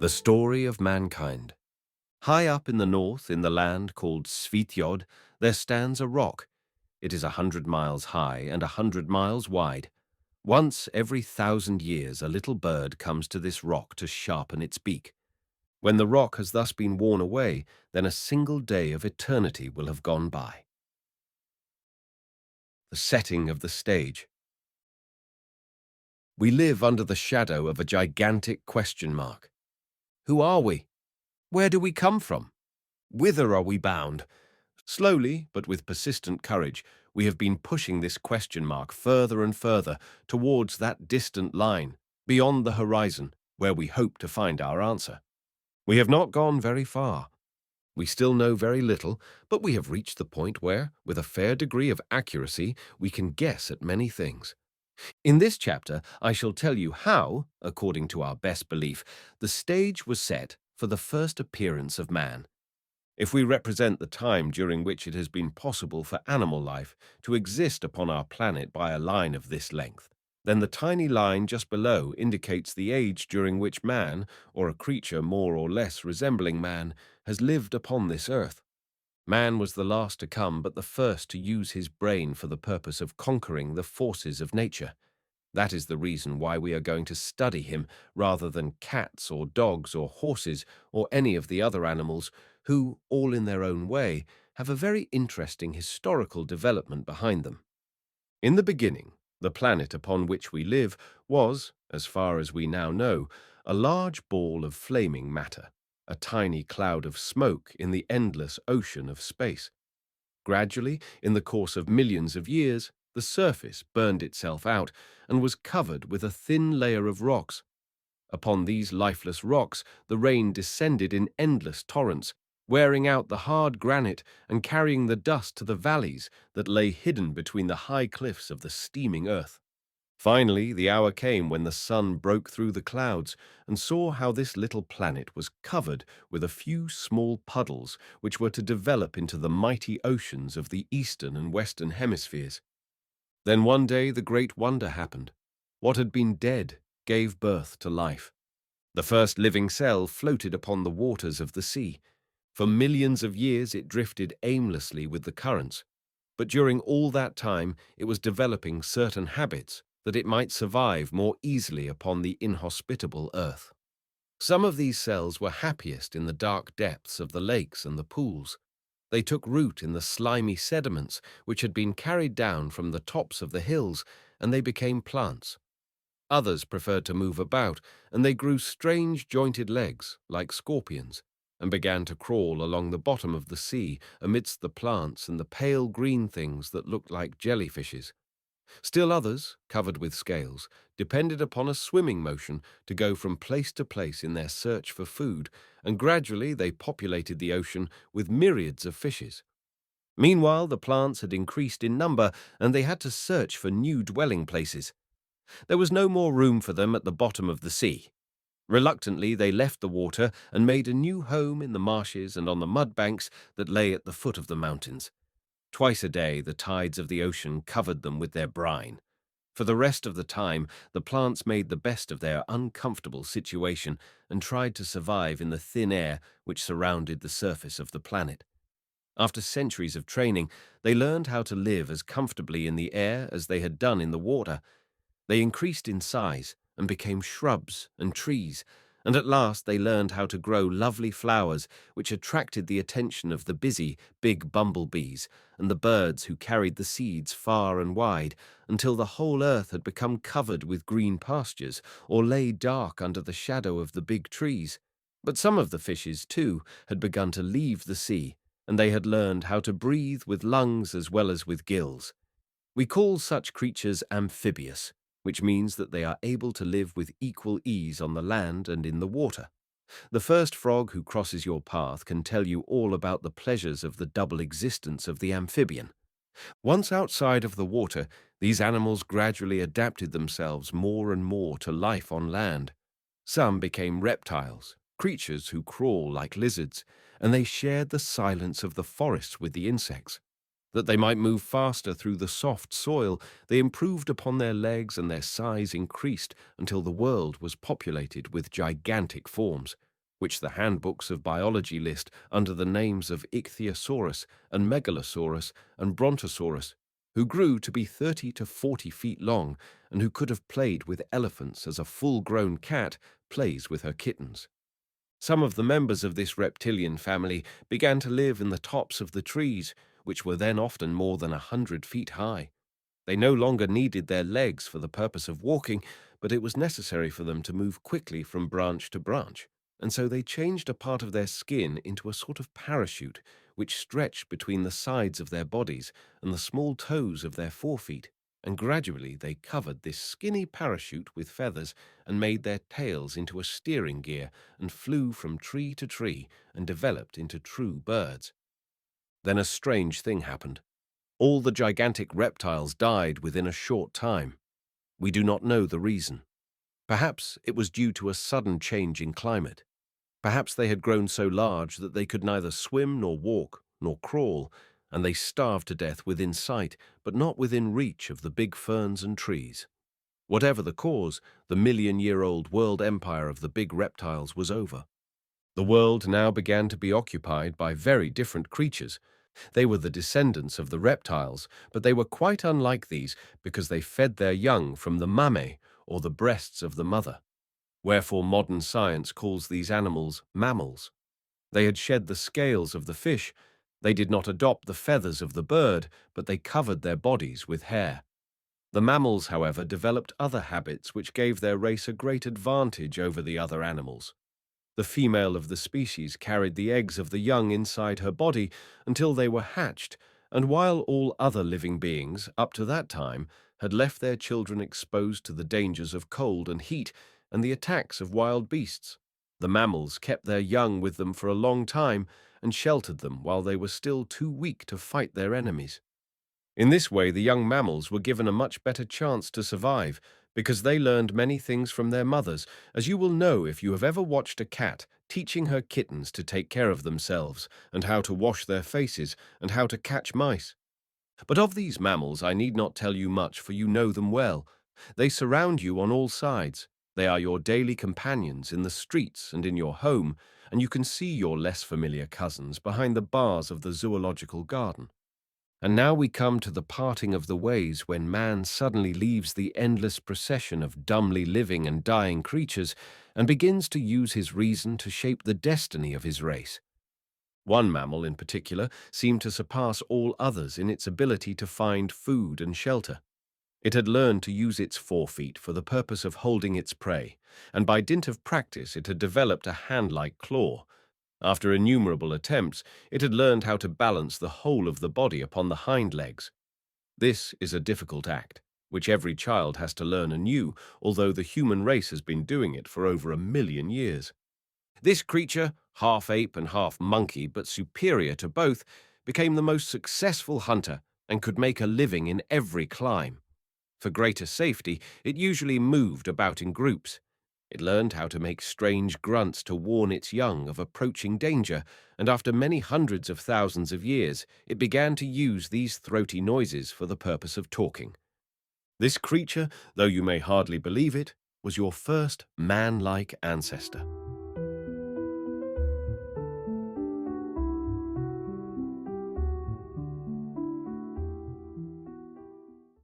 The story of mankind. High up in the north, in the land called Svitjod, there stands a rock. It is 100 miles high and 100 miles wide. Once every 1,000 years, a little bird comes to this rock to sharpen its beak. When the rock has thus been worn away, then a single day of eternity will have gone by. The setting of the stage. We live under the shadow of a gigantic question mark. Who are we? Where do we come from? Whither are we bound? Slowly, but with persistent courage, we have been pushing this question mark further and further towards that distant line, beyond the horizon, where we hope to find our answer. We have not gone very far. We still know very little, but we have reached the point where, with a fair degree of accuracy, we can guess at many things. In this chapter, I shall tell you how, according to our best belief, the stage was set for the first appearance of man. If we represent the time during which it has been possible for animal life to exist upon our planet by a line of this length, then the tiny line just below indicates the age during which man, or a creature more or less resembling man, has lived upon this earth. Man was the last to come, but the first to use his brain for the purpose of conquering the forces of nature. That is the reason why we are going to study him rather than cats or dogs or horses or any of the other animals who, all in their own way, have a very interesting historical development behind them. In the beginning, the planet upon which we live was, as far as we now know, a large ball of flaming matter, a tiny cloud of smoke in the endless ocean of space. Gradually, in the course of millions of years, the surface burned itself out and was covered with a thin layer of rocks. Upon these lifeless rocks, the rain descended in endless torrents, wearing out the hard granite and carrying the dust to the valleys that lay hidden between the high cliffs of the steaming earth. Finally, the hour came when the sun broke through the clouds and saw how this little planet was covered with a few small puddles which were to develop into the mighty oceans of the eastern and western hemispheres. Then one day the great wonder happened. What had been dead gave birth to life. The first living cell floated upon the waters of the sea. For millions of years it drifted aimlessly with the currents, but during all that time it was developing certain habits that it might survive more easily upon the inhospitable earth. Some of these cells were happiest in the dark depths of the lakes and the pools. They took root in the slimy sediments which had been carried down from the tops of the hills, and they became plants. Others preferred to move about, and they grew strange jointed legs, like scorpions, and began to crawl along the bottom of the sea amidst the plants and the pale green things that looked like jellyfishes. Still others, covered with scales, depended upon a swimming motion to go from place to place in their search for food, and gradually they populated the ocean with myriads of fishes. Meanwhile, the plants had increased in number, and they had to search for new dwelling places. There was no more room for them at the bottom of the sea. Reluctantly, they left the water and made a new home in the marshes and on the mud banks that lay at the foot of the mountains. Twice a day, the tides of the ocean covered them with their brine. For the rest of the time, the plants made the best of their uncomfortable situation and tried to survive in the thin air which surrounded the surface of the planet. After centuries of training, they learned how to live as comfortably in the air as they had done in the water. They increased in size and became shrubs and trees, and at last they learned how to grow lovely flowers which attracted the attention of the busy, big bumblebees and the birds who carried the seeds far and wide, until the whole earth had become covered with green pastures or lay dark under the shadow of the big trees. But some of the fishes, too, had begun to leave the sea, and they had learned how to breathe with lungs as well as with gills. We call such creatures amphibious, which means that they are able to live with equal ease on the land and in the water. The first frog who crosses your path can tell you all about the pleasures of the double existence of the amphibian. Once outside of the water, these animals gradually adapted themselves more and more to life on land. Some became reptiles, creatures who crawl like lizards, and they shared the silence of the forests with the insects. That they might move faster through the soft soil, they improved upon their legs and their size increased until the world was populated with gigantic forms. which the handbooks of biology list under the names of Ichthyosaurus and Megalosaurus and Brontosaurus, who grew to be 30 to 40 feet long and who could have played with elephants as a full-grown cat plays with her kittens. Some of the members of this reptilian family began to live in the tops of the trees, which were then often more than 100 feet high. They no longer needed their legs for the purpose of walking, but it was necessary for them to move quickly from branch to branch, and so they changed a part of their skin into a sort of parachute, which stretched between the sides of their bodies and the small toes of their forefeet, and gradually they covered this skinny parachute with feathers and made their tails into a steering gear and flew from tree to tree and developed into true birds. Then a strange thing happened. All the gigantic reptiles died within a short time. We do not know the reason. Perhaps it was due to a sudden change in climate. Perhaps they had grown so large that they could neither swim nor walk nor crawl, and they starved to death within sight, but not within reach of the big ferns and trees. Whatever the cause, the million-year-old world empire of the big reptiles was over. The world now began to be occupied by very different creatures. They were the descendants of the reptiles, but they were quite unlike these because they fed their young from the mammae, or the breasts of the mother. Wherefore modern science calls these animals mammals. They had shed the scales of the fish. They did not adopt the feathers of the bird, but they covered their bodies with hair. The mammals, however, developed other habits which gave their race a great advantage over the other animals. The female of the species carried the eggs of the young inside her body until they were hatched, and while all other living beings, up to that time, had left their children exposed to the dangers of cold and heat and the attacks of wild beasts, the mammals kept their young with them for a long time and sheltered them while they were still too weak to fight their enemies. In this way, the young mammals were given a much better chance to survive, because they learned many things from their mothers, as you will know if you have ever watched a cat teaching her kittens to take care of themselves, and how to wash their faces, and how to catch mice. But of these mammals I need not tell you much, for you know them well. They surround you on all sides. They are your daily companions in the streets and in your home, and you can see your less familiar cousins behind the bars of the zoological garden. And now we come to the parting of the ways when man suddenly leaves the endless procession of dumbly living and dying creatures and begins to use his reason to shape the destiny of his race. One mammal in particular seemed to surpass all others in its ability to find food and shelter. It had learned to use its forefeet for the purpose of holding its prey, and by dint of practice it had developed a hand-like claw. After innumerable attempts, it had learned how to balance the whole of the body upon the hind legs. This is a difficult act, which every child has to learn anew, although the human race has been doing it for over 1,000,000 years. This creature, half ape and half monkey, but superior to both, became the most successful hunter and could make a living in every clime. For greater safety, it usually moved about in groups. It learned how to make strange grunts to warn its young of approaching danger, and after many hundreds of thousands of years, it began to use these throaty noises for the purpose of talking. This creature, though you may hardly believe it, was your first man-like ancestor.